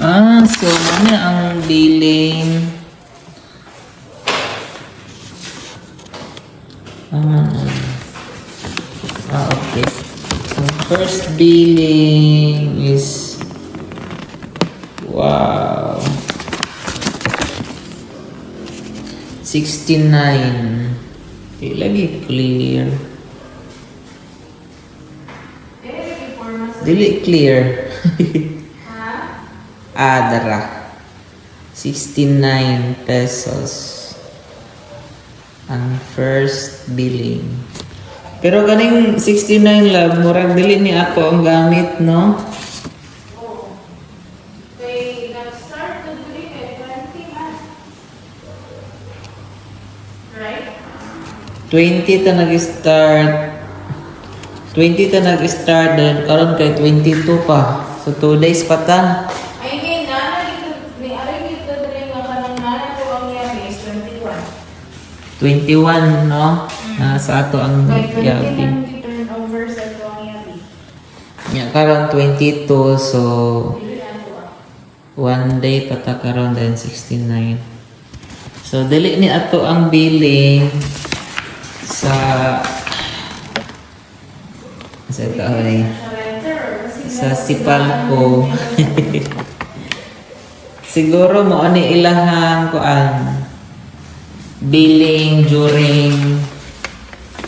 So ano ang billing? Okay. So first billing is wow. 69. Okay, lagi clear. Dili clear. Dara. 69 pesos. Ang first billing. Pero ganing 69 love, murag dili ni ako ang gamit, no? They nag-start to bring it 20 months. Right? 20 ta nag-start. 20 ta nag-start din. Karon kay 22 pa. So 2 days pa ta. Ay, ngayon, ni aray dito rin nga kanang nana ko ang yami is 21. 21, no? Sa ato ang Kay 20 yabi. nang turnover sa ito ang yami. Karon 22, so Dili na ito ah. 1 day pa ta karon then 69. So dili ni ato ang billing sa ito ay sa Sipalco. Siguro mo ani ilahang kuan billing during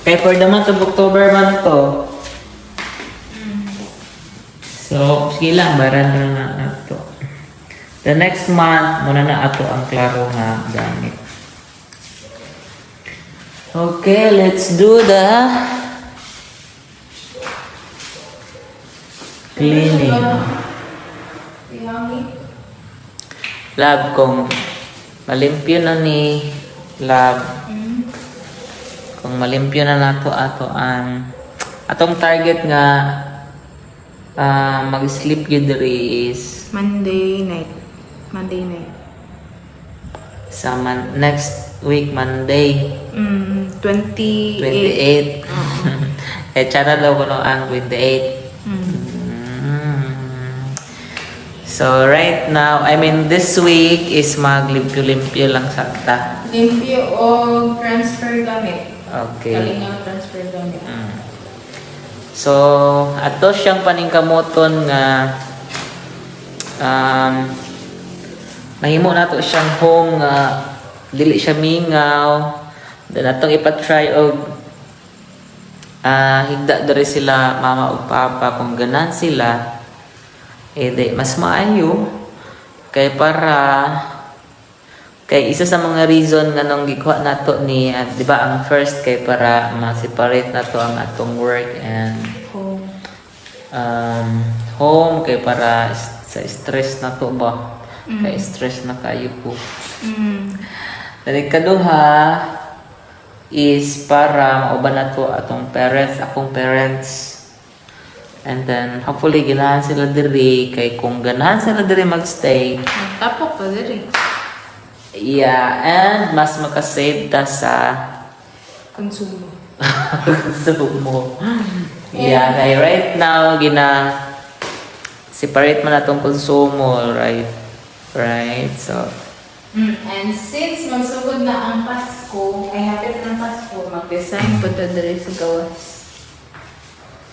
kay for the month of October man to. So, sige lang, baran na ato. The next month, muna na ato ang klaro nga gamit. Okay, let's do the cleaning. Yummy. Lab, kung malimpyo na ni Lab, kung malimpyo na nato ato ang atong target nga mag-sleep yun diri is Monday night. sa next week Monday 28. 28. Eh tsara daw ko no ang 28. So right now, I mean this week is maglimpyo-limpyo lang sa ta. Limpyo o transfer gamit. Okay. Kalingang transfer gamit. So, ato siyang paningkamoton nga mahimo nato siyang home nga dili siya mingaw. Then atong ipa-try og higda diri sila mama ug papa kung ganan sila di mas maayo kay isa sa mga reason nga nung gikuha nato ni di ba ang first kay para ma-separate nato ang atong work and home kay para sa stress nato ba kay stress na kayo po. Then ikaduha is para mauban nato atong parents, akong parents. And then hopefully ganahan sila diri kay kung ganahan sila diri magstay. Tapok pa diri. Yeah, and mas makasave ta sa Konsumo. konsumo. Yeah, kay right now separate man natong konsumo, right? Right? So And since magsugod na ang Pasko, ay hapit ng Pasko, mag-design po ta diri sa gawas.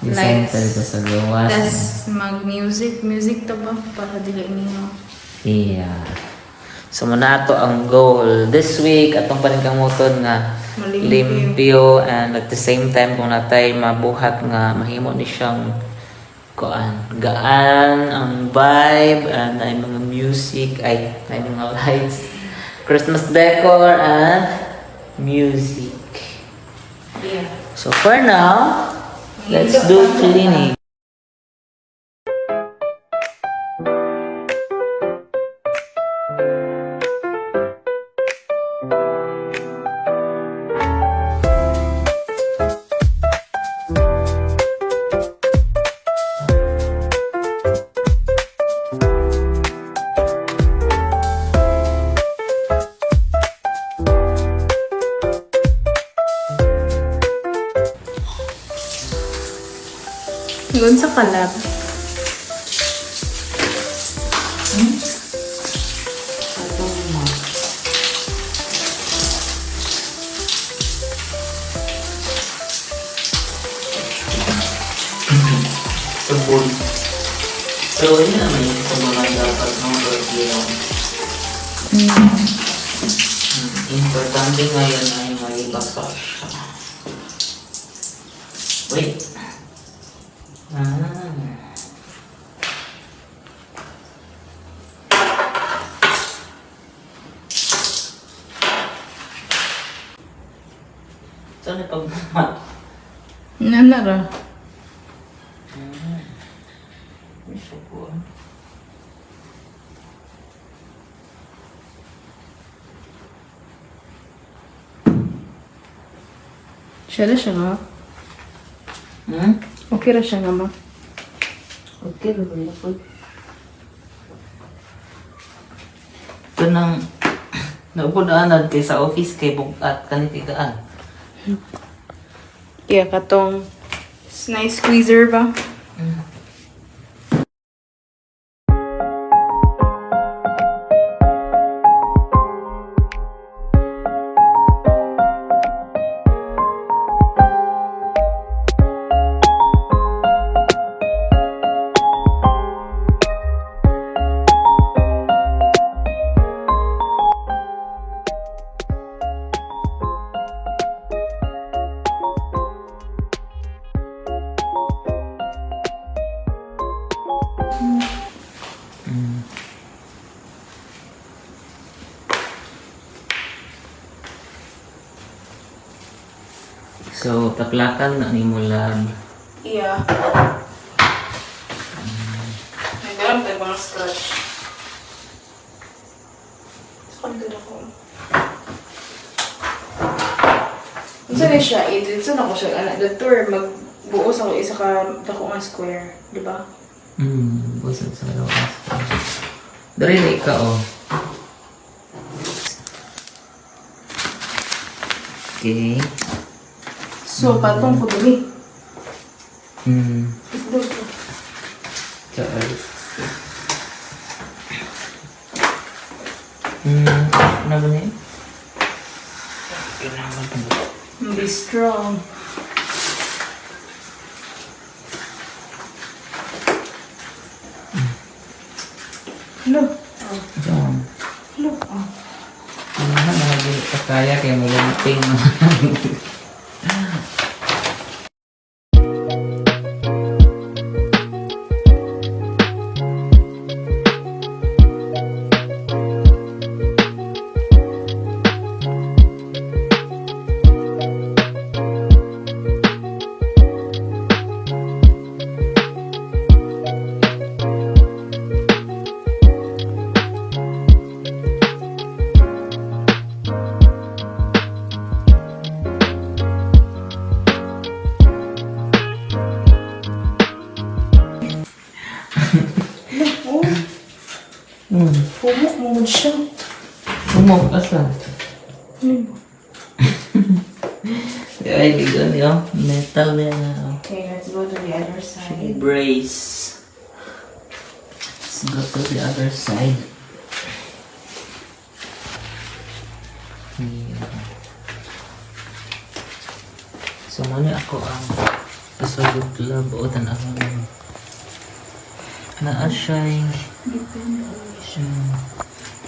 design Lights. talaga sa gawas. Tas mag-music to ba? Para dili niyo. Yeah. So muna to ang goal. This week, atong paningkamuton nga limpyo and at the same time kung natay mabuhat nga mahimo ni siyang gaan ang vibe and ay mga music ay mga lights, Christmas decor and music. Yeah. So for now, let's do cleaning. Yun sa kalab. Sabon. Pero yun na may sabunan dapat ng tortilla. Importante ngayon ay may basa siya. Wait. Saan na pagmamat? Nanara. May sabon. Siya na siya nga. Okay ra siya nga ma. Okay, babay ako. Ito nang naupodaanan kay sa office kay bugat kanitigaan. Kaya katong nice squeezer ba? So, taklakan na ni mo lang. Iya. Nagdarap tayo mga scratch. Saan ganda ko? Saan na siya? Saan ako siya? The tour, magbuos ako isa ka dako nga square. Di ba? Busog sa lawas. Dari na ika, oh. Okay. So, patong ko dali. Isdo ko. Saan? Ano ba niya? Kailangan pa ba? Be strong. Hello. Oh. Diyan. Hello. Oh. Ano na naging kaya kaya may lumping. Pumuk mo siya. Umok asa. Ay, ligan yun. Metal yan. Okay, let's go to the other side. Brace. Let's go to the other side. So, muna ako ang pasagod lab o tanawan mo. Na-ashay.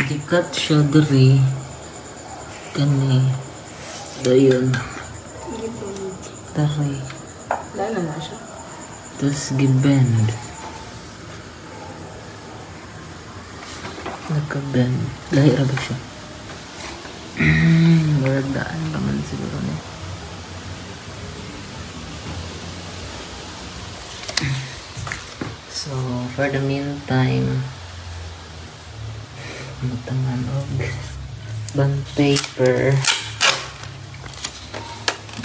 Gikat siya dari. Kani. Dayon. Taray. Lala na siya. Tapos gibend. Naka-bend. Lahira ba siya? Maradaan naman siguro niya. So, for the meantime, matangan og bond paper.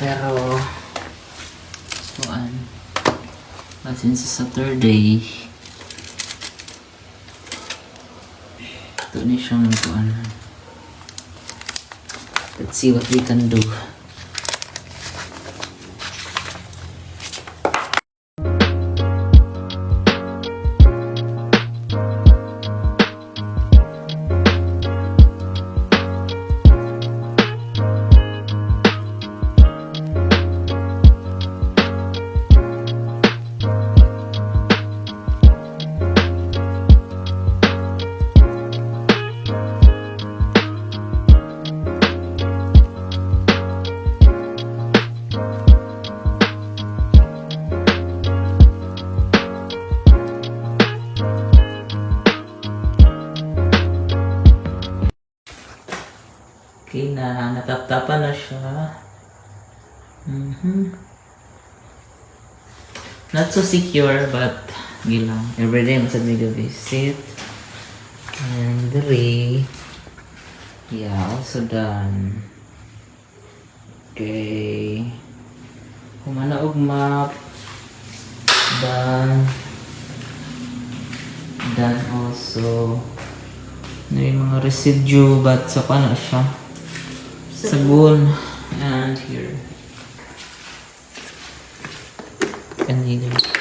Pero, kuan, since Saturday, ito ni siyang kuan. Let's see what we can do. Okay na, nataptapan na siya. Not so secure, but gilang. Everyday masad may visit. And the ray. Yeah, also done. Okay. Humana og map. Done. Done also. May mga residue, but sa na siya. Sabon. And here. Kanina.